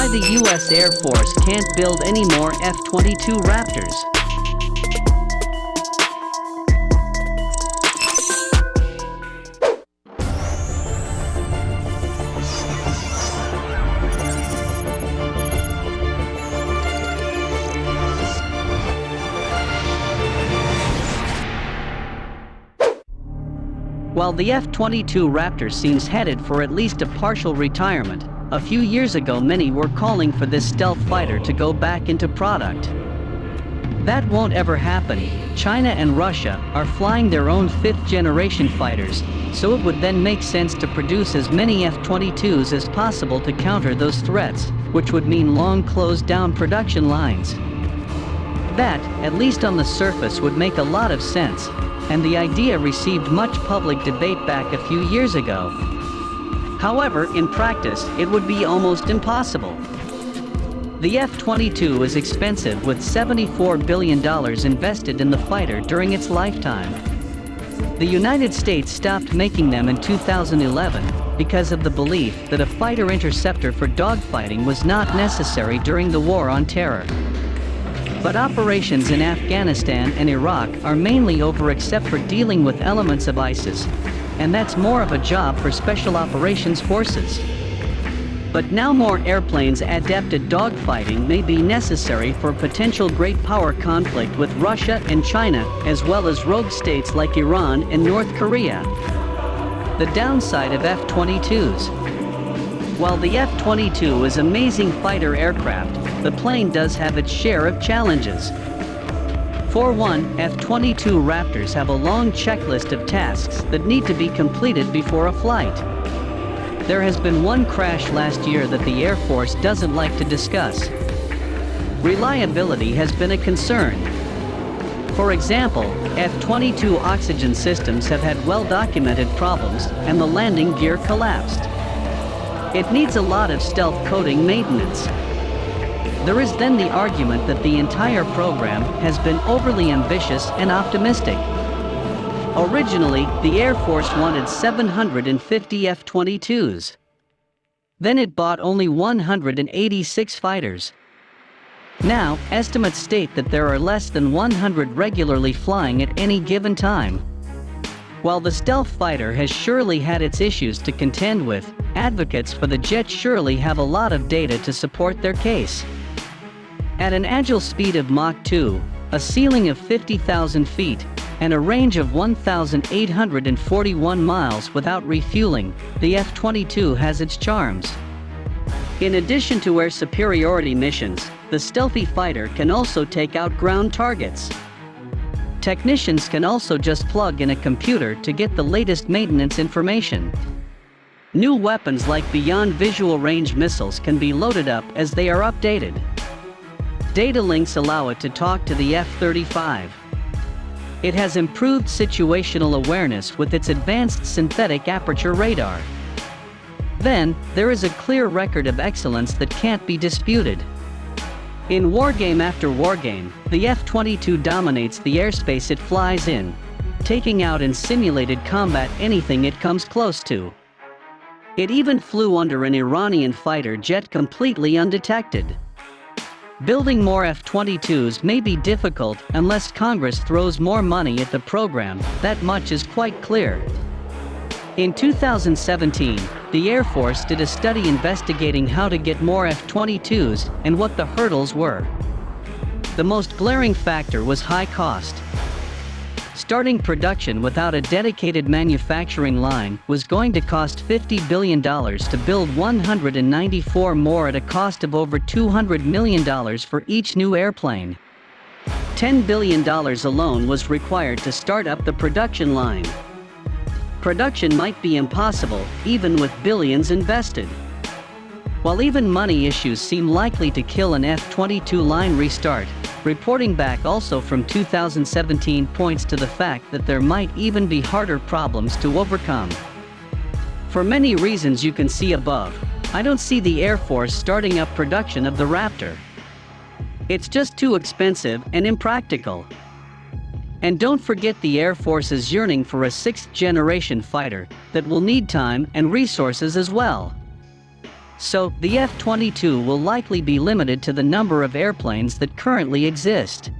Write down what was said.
why the US Air Force can't build any more F-22 Raptors. While the F-22 Raptor seems headed for at least a partial retirement, a few years ago many were calling for this stealth fighter to go back into product. That won't ever happen. China and Russia are flying their own fifth-generation fighters, so it would then make sense to produce as many F-22s as possible to counter those threats, which would mean long closed-down production lines. That, at least on the surface, would make a lot of sense, and the idea received much public debate back a few years ago. However, in practice, it would be almost impossible. The F-22 is expensive, with $74 billion invested in the fighter during its lifetime. The United States stopped making them in 2011 because of the belief that a fighter-interceptor for dogfighting was not necessary during the War on Terror. But operations in Afghanistan and Iraq are mainly over except for dealing with elements of ISIS, and that's more of a job for special operations forces. But now more airplanes adept at dogfighting may be necessary for potential great power conflict with Russia and China, as well as rogue states like Iran and North Korea. The downside of F-22s. While the F-22 is an amazing fighter aircraft, the plane does have its share of challenges. For one, F-22 Raptors have a long checklist of tasks that need to be completed before a flight. There has been one crash last year that the Air Force doesn't like to discuss. Reliability has been a concern. For example, F-22 oxygen systems have had well-documented problems, and the landing gear collapsed. It needs a lot of stealth coating maintenance. There is then the argument that the entire program has been overly ambitious and optimistic. Originally, the Air Force wanted 750 F-22s. Then it bought only 186 fighters. Now, estimates state that there are less than 100 regularly flying at any given time. While the stealth fighter has surely had its issues to contend with, advocates for the jet surely have a lot of data to support their case. At an agile speed of Mach 2, a ceiling of 50,000 feet, and a range of 1,841 miles without refueling, the F-22 has its charms. In addition to air superiority missions, the stealthy fighter can also take out ground targets. Technicians can also just plug in a computer to get the latest maintenance information. New weapons like beyond visual range missiles can be loaded up as they are updated. Data links allow it to talk to the F-35. It has improved situational awareness with its advanced synthetic aperture radar. Then, there is a clear record of excellence that can't be disputed. In wargame after wargame, the F-22 dominates the airspace it flies in, taking out in simulated combat anything it comes close to. It even flew under an Iranian fighter jet completely undetected. Building more F-22s may be difficult unless Congress throws more money at the program, that much is quite clear. In 2017, the Air Force did a study investigating how to get more F-22s and what the hurdles were. The most glaring factor was high cost. Starting production without a dedicated manufacturing line was going to cost $50 billion to build 194 more at a cost of over $200 million for each new airplane. $10 billion alone was required to start up the production line. Production might be impossible, even with billions invested. While even money issues seem likely to kill an F-22 line restart, reporting back also from 2017 points to the fact that there might even be harder problems to overcome. For many reasons you can see above, I don't see the Air Force starting up production of the Raptor. It's just too expensive and impractical. And don't forget the Air Force's yearning for a sixth-generation fighter that will need time and resources as well. So, the F-22 will likely be limited to the number of airplanes that currently exist.